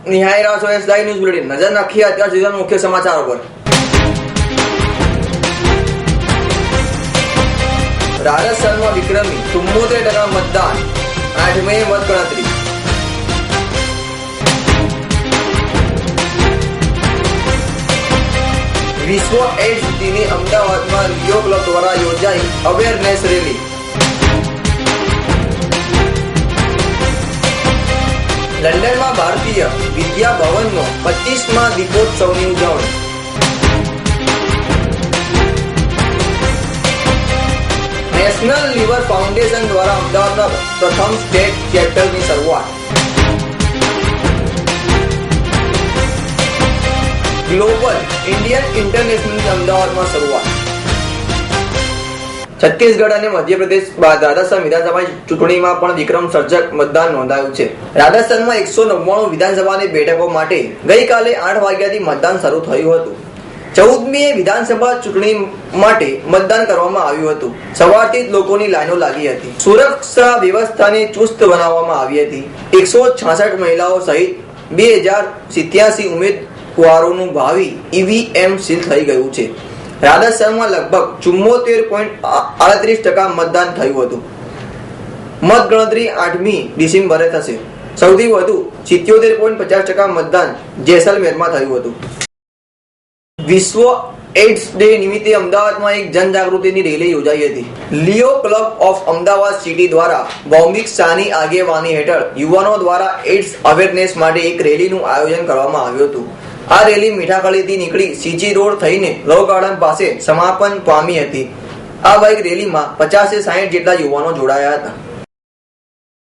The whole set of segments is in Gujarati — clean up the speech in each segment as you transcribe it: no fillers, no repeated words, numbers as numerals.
નિહાળી રહ્યા છો એસ લાઈવ ન્યૂઝ બુલેટિન। નજર નાખીએ અત્યાર સુધીના મુખ્ય સમાચારો પર। રાજસ્થાનમાં વિક્રમી 74% મતદાન, 8 મે મતગણતરી। વિશ્વ એઇડ્સ દિને અમદાવાદમાં લિયો ક્લબ દ્વારા યોજાઈ અવેરનેસ રેલી। લંડનમાં ભારતીય વિદ્યા ભવનનો 25મા દીપોત્સવની ઉજવણી। નેશનલ લીવર ફાઉન્ડેશન દ્વારા અમદાવાદના પ્રથમ સ્ટેટ ચેપ્ટરની શરૂઆત। ગ્લોબલ ઇન્ડિયન ઇન્ટરનેશનલની અમદાવાદમાં શરૂઆત। છત્તીસગઢ અને મધ્યપ્રદેશ બાદ રાજસ્થાન વિધાનસભા ચૂંટણીમાં પણ વિક્રમ સર્જક મતદાન નોંધાયું છે। રાજસ્થાનમાં 199 વિધાનસભાની બેઠકો માટે ગઈકાલે 8 વાગ્યાથી મતદાન શરૂ થયું હતું। 14મીએ વિધાનસભા ચૂંટણી માટે મતદાન કરવામાં આવ્યું હતું। સવારથી જ લોકોની લાઈનો લાગી હતી। સુરક્ષા વ્યવસ્થાને ચુસ્ત બનાવવામાં આવી હતી। 166 મહિલાઓ સહિત 2087 ઉમેદવારોનું ભાવિ ઈવીએમ સીલ થઈ ગયું છે। રાજસ્થાનમાં લગભગ 74.38% મતદાન થયું હતું। મતગણતરી 8મી ડિસેમ્બરે થશે। સૌથી વધુ 77.50% મતદાન જેસલમેરમાં થયું હતું। વિશ્વ એઇડ્સ ડે નિમિત્તે અમદાવાદમાં એક જનજાગૃતિની રેલી યોજાઈ હતી। લિયો ક્લબ ઓફ અમદાવાદ સિટી દ્વારા ભૌમિક શાહની આગેવાની હેઠળ યુવાનો દ્વારા એઇડ્સ અવેરનેસ માટે એક રેલીનું આયોજન કરવામાં આવ્યું હતું। આ રેલી મીઠાખળીથી નીકળી સીજી રોડ થઈને લો ગાર્ડન પાસે સમાપન પામી હતી। આ બાઇક રેલીમાં 50-60 જેટલા યુવાનો જોડાયા હતા।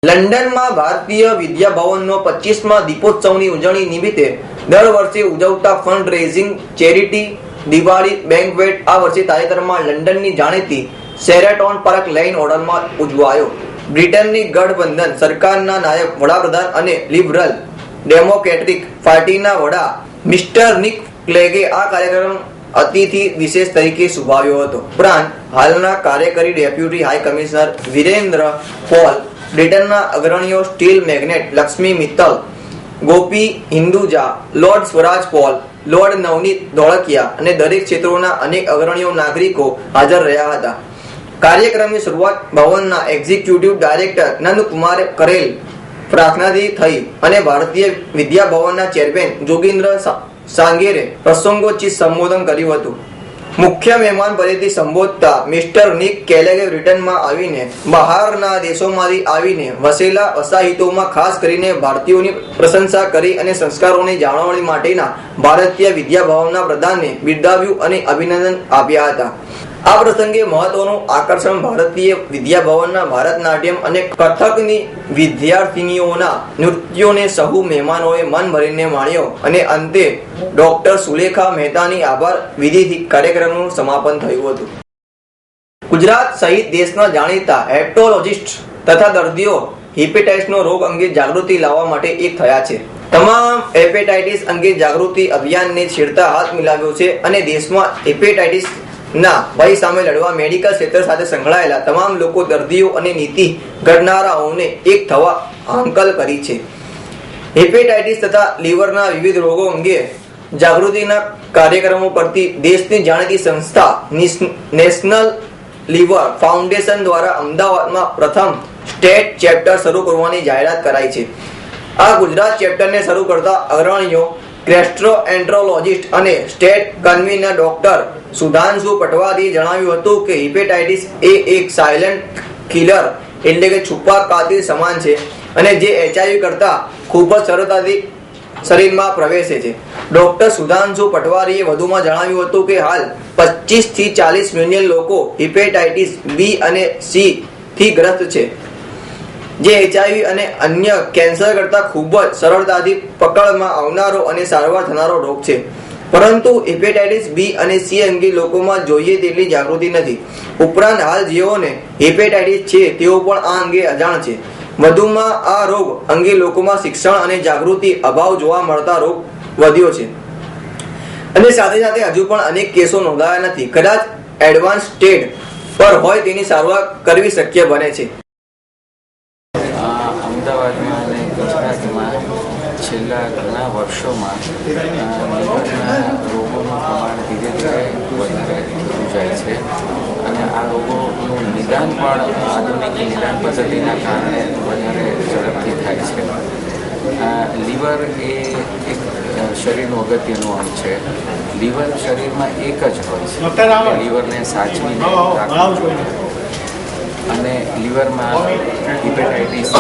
લંડનમાં ભારતીય વિદ્યા ભવનનો 25મા દીપોત્સવની ઉજવણી નિમિત્તે દર વર્ષે ઉજવતા fund raising charity Diwali banquet આ વર્ષે તાજેતરમાં લંડનની જાણીતી શેરેટોન પાર્ક લેન હોટલમાં ઉજવાયો। બ્રિટનની ગઠબંધન સરકારના નાયબ વડાપ્રધાન અને લિબરલ ડેમોક્રેટિક પાર્ટીના વડા મિસ્ટર નિક ક્લેગે આ કાર્યક્રમ અતિથિ વિશેષ તરીકે શુભાવ્યો હતો। ઉપરાંત હાલના કાર્યકારી deputy high commissioner Virendra Paul, બ્રિટનના અગ્રણીઓ steel magnate Lakshmi Mittal, Gopi Hinduja, lord Swraj Paul, lord Navnit Dholakia અને દરેક ક્ષેત્રોના અનેક અગ્રણીઓ નાગરિકો હાજર રહ્યા હતા। કાર્યક્રમની શરૂઆત ભવનના એક્ઝિક્યુટિવ ડાયરેક્ટર નંદકુમારે કરેલ પ્રાર્થનાથી થઈ અને ભારતીય વિદ્યા ભવનના ચેરમેન જોગિન્દ્ર સાંગેરે પ્રસંગોચિત સંબોધન કર્યું હતું। મુખ્ય મહેમાન પદેથી સંબોધતા મિસ્ટર નિક કેલેગે બ્રિટનમાં આવીને બહારના દેશોમાંથી આવીને વસેલા વસાહિતોમાં ખાસ કરીને ભારતીયોની પ્રશંસા કરી અને સંસ્કારોની જાળવણી માટેના ભારતીય વિદ્યા ભવનના પ્રધાનને બિરદાવ્યું અને અભિનંદન આપ્યા હતા। આ પ્રસંગે મહત્વનું આકર્ષણ ભારતીય વિદ્યા ભવનના ભારતનાટ્યમ અને કથકની વિદ્યાર્થીનીઓના નૃત્યોને સહુ મહેમાનોએ મન ભરીને માણ્યો અને અંતે ડોક્ટર સુલેખા મહેતાની આભાર વિધિથી કાર્યક્રમનું સમાપન થયું હતું। ગુજરાત સહિત દેશના જાણીતા હેપટોલોજિસ્ટ તથા દર્દીઓ હિપેટાઇટિસનો રોગ અંગે જાગૃતિ લાવવા માટે એક થયા છે। તમામ હેપેટાઇટિસ અંગે જાગૃતિ અભિયાનને છેડતા હાથ મિલાવ્યો છે અને દેશમાં હેપેટાઇટિસ ના ભય સામે લડવા મેડિકલ ક્ષેત્ર સાથે સંકળાયેલા તમામ લોકો, દર્દીઓ અને નીતિ ઘડનારાઓને એક થવા હાંકલ કરી છે। હેપેટાઇટિસ તથા લીવરના વિવિધ રોગો અંગે જાગૃતિના કાર્યક્રમો કરતી દેશની જાણીતી સંસ્થા નેશનલ લીવર ફાઉન્ડેશન દ્વારા અમદાવાદમાં પ્રથમ સ્ટેટ ચેપ્ટર શરૂ કરવાની જાહેરાત કરાઈ છે। આ ગુજરાત ચેપ્ટરને શરૂ કરતા અગ્રણીઓ ગેસ્ટ્રોએન્ટ્રોલોજિસ્ટ અને સ્ટેટ કન્વીનર ડોક્ટર સુધાંશુ પટવારીએ જણાવ્યું હતું કે હિપેટાઇટિસ એ એક સાયલેન્ટ કિલર એટલે કે છુપા કાતિલ સમાન છે અને જે HIV કરતા ખૂબ જ સરળતાથી શરીરમાં પ્રવેશે છે। ડોક્ટર સુધાંશુ પટવારીએ વધુમાં જણાવ્યું હતું કે હાલ 25 થી 40 મિલિયન લોકો હિપેટાઇટિસ બી અને સી થી ગ્રસ્ત છે, જે HIV અને અન્ય કેન્સર કરતા ખૂબ જ સરળતાથી પકડમાં આવનારો અને સારવાર થનારો રોગ છે। પરંતુ હેપેટાઇટિસ બી અને સી અંગે લોકોમાં જોઈએ તેટલી જાગૃતિ નથી। ઉપરાંત હાલ જેઓને હેપેટાઇટિસ છે તેઓ પણ આ અંગે અજાણ છે। વધુમાં આ રોગ અંગે લોકોમાં શિક્ષણ અને જાગૃતિ અભાવ જોવા મળતા રોગ વધ્યો છે અને સાથે સાથે હજુ પણ અનેક કેસો નોંધાયા નથી। કદાચ એડવાન્સ સ્ટેજ પર હોય તેની સારવાર કરવી શક્ય બને છે। અમદાવાદમાં અને ગુજરાતમાં છેલ્લા ઘણા વર્ષોમાં લીવરના રોગોનું પ્રમાણ ધીરે ધીરે વધારે થતું જાય છે અને આ રોગોનું નિદાન પણ આધુનિક નિદાન પદ્ધતિના કારણે વધારે ઝડપથી થાય છે. લીવર એ એક શરીરનું અગત્યનું અંગ છે. લીવર શરીરમાં એક જ હોય છે, લીવરને સાચવીને રાખવું જોઈએ. અને લીવરમાં હિપેટાઇટિસ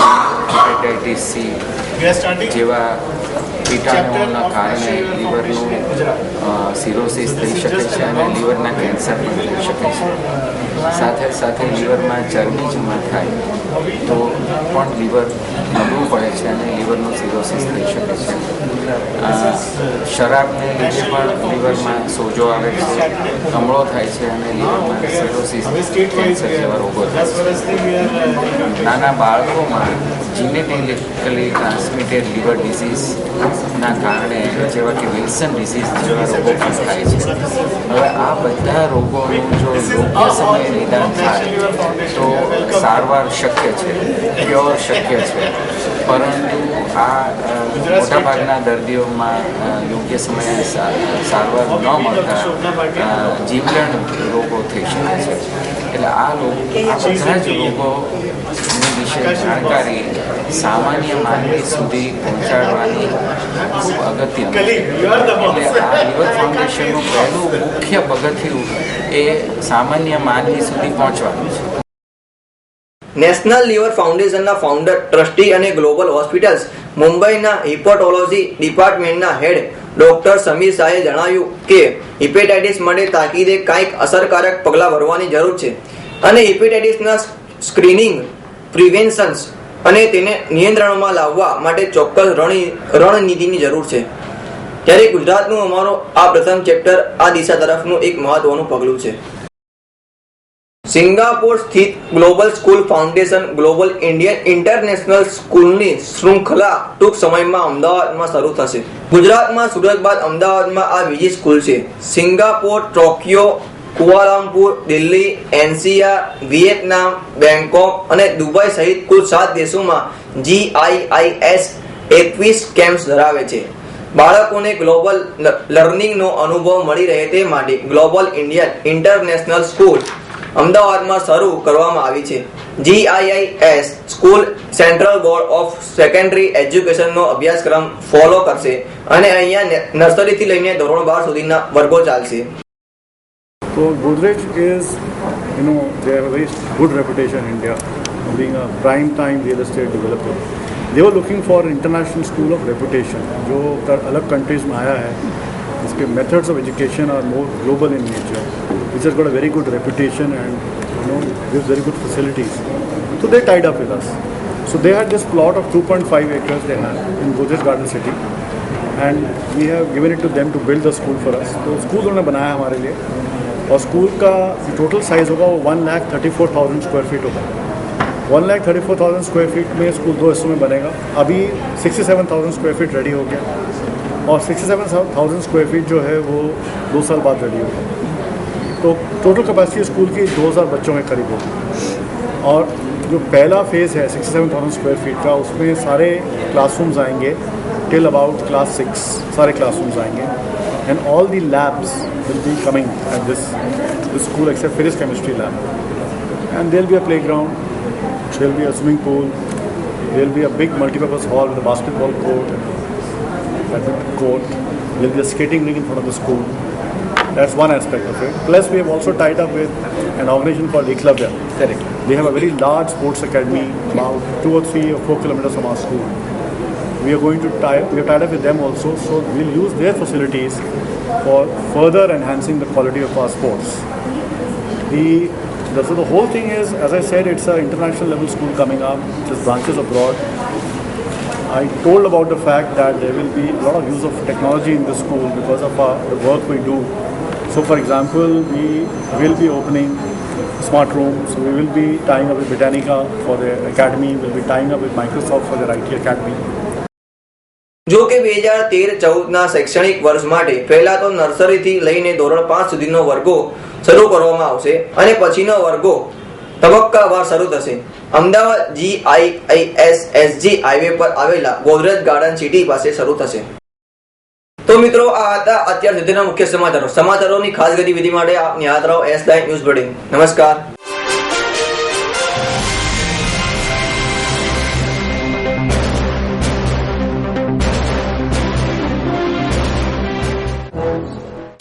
સી જેવા કીટાણુઓના કારણે લીવરનું સિરોસિસ થઈ શકે છે અને લીવરના કેન્સર પણ થઈ શકે છે. સાથે સાથે લીવરમાં ચરબી જમા થાય તો પણ લીવર નબળું પડે છે અને લીવરનું સિરોસિસ થઈ શકે છે. શરાબને લીધે પણ લીવરમાં સોજો આવે છે, કમળો થાય છે અને લીવરમાં સિરોસિસ કેન્સર જેવા રોગો થાય છે. નાના બાળકોમાં જીનેટિકલી ટ્રાન્સમિટેડ લીવર ડિસીઝના કારણે જેવા કે વિલ્સન ડિસીઝ જેવા રોગો પણ થાય છે. હવે આ બધા રોગોનું જો યોગ્ય સમયે નિદાન થાય તો સારવાર શક્ય છે, ક્યોર શક્ય છે. પરંતુ આ મોટાભાગના દર્દીઓમાં યોગ્ય સમયે સારવાર ન મળતા જીવલેણ રોગો થઈ શકે છે. એટલે આ બધા જ રોગોની વિશે જાણકારી સામાન્ય માનવી સુધી પહોંચાડવાની ખૂબ અગત્યનું છે. એટલે આ લીવર ફાઉન્ડેશનનું પહેલું મુખ્ય પગથિયું એ સામાન્ય માનવી સુધી પહોંચવાનું છે. નેશનલ લીવર ફાઉન્ડેશનના ફાઉન્ડર, ટ્રસ્ટી અને ગ્લોબલ હોસ્પિટલ્સ મુંબઈના હિપેટોલોજી ડિપાર્ટમેન્ટના હેડ ડોક્ટર સમીર શાહે જણાવ્યું કે હિપેટાઇટિસ માટે તાકીદે કંઈક અસરકારક પગલાં ભરવાની જરૂર છે અને હિપેટાઇટિસના સ્ક્રીનિંગ, પ્રિવેન્શન્સ અને તેને નિયંત્રણમાં લાવવા માટે ચોક્કસ રણનીતિની જરૂર છે. ત્યારે ગુજરાતનું અમારો આ પ્રથમ ચેપ્ટર આ દિશા તરફનું એક મહત્વનું પગલું છે. સિંગાપોર સ્થિત global school foundation global Indian international સ્કૂલની શૃંખલા ટૂંક સમયમાં અમદાવાદમાં શરૂ થશે. ગુજરાતમાં સુરત બાદ અમદાવાદમાં આ બીજી સ્કૂલ છે. Singapore, Tokyo, Kuala Lumpur, Delhi, NCR, Vietnam, Bangkok અને દુબઈ સહિત કુલ 7 દેશોમાં GIIS 21 કેમ્પ્સ ધરાવે છે. બાળકોને ગ્લોબલ લર્નિંગનો અનુભવ મળી રહે તે માટે ગ્લોબલ ઇન્ડિયન ઇન્ટરનેશનલ સ્કૂલ અમદાવાદમાં શરૂ કરવામાં આવી છે. GIIS school central board of secondary એજ્યુકેશનનો અભ્યાસક્રમ ફોલો કરશે અને અહીંયા નર્સરીથી લઈને ધોરણ 12 સુધીના વર્ગો ચાલશે. So Godrej is, they have a very good reputation in India, being a prime time real estate developer. They were looking for an international school of reputation, जो अलग countries में आया है, इसके methods of education are more global in nature, which has got a very good reputation and gives very good facilities. So they tied up with us. So they had this plot of 2.5 acres they had in Godrej Garden City, and we have given it to them to build the school for us. तो स्कूल उन्होंने बनाया हमारे लिए और स्कूल का टोटल साइज़ होगा वो 1,34,000 स्क्वायर फीट होगा. 1,34,000 स्क्वायर फीट में स्कूल 2 हिस्सों में बनेगा. अभी 67,000 स्क्वायर फीट रेडी हो गया और 67,000 स्क्वायर फीट जो है वो 2 साल बाद रेडी होगा. तो टोटल कैपेसिटी स्कूल की 2,000 बच्चों के करीब होगी. और जो पहला फेज़ है 67,000 स्क्वायर फीट का, उसमें सारे क्लासरूम्स आएंगे टिल अबाउट क्लास 6. सारे क्लासरूम्स आएंगे and all the labs will be coming at this school except physics chemistry lab, and there will be a playground, there will be a swimming pool, there will be a big multi-purpose hall with a basketball court, badminton court, there will be a skating rink in front of the school. That's one aspect of it. Plus we have also tied up with an organization called Eklavya. Correct. They have a very large sports academy about 2 or 3 or 4 kilometers from our school. We are going to we have tied up with them also, so we'll use their facilities for further enhancing the quality of our sports. So the whole thing is, as I said, it's an international level school coming up, just branches abroad. I told about the fact that there will be a lot of use of technology in the school because of the work we do. So for example, we will be opening smart rooms, we will be tying up with Britannica for their academy, we'll be tying up with Microsoft for their IT academy. જો કે 2013-14ના શૈક્ષણિક વર્ષ માટે પહેલા તો નર્સરીથી લઈને ધોરણ 5 સુધીનો વર્ગો શરૂ કરવામાં આવશે અને પછીનો વર્ગો તબક્કાવાર શરૂ થશે. અમદાવાદ GIISSG હાઈવે પર આવેલા ગોદરેજ ગાર્ડન સિટી પાસે શરૂ થશે. તો મિત્રો, આ હતા અત્યાર સુધીના મુખ્ય સમાચારોની ખાસ ગતિવિધિ માટે આપ નિહાળતા રહો S9 ન્યૂઝ બુલેટિન. નમસ્કાર.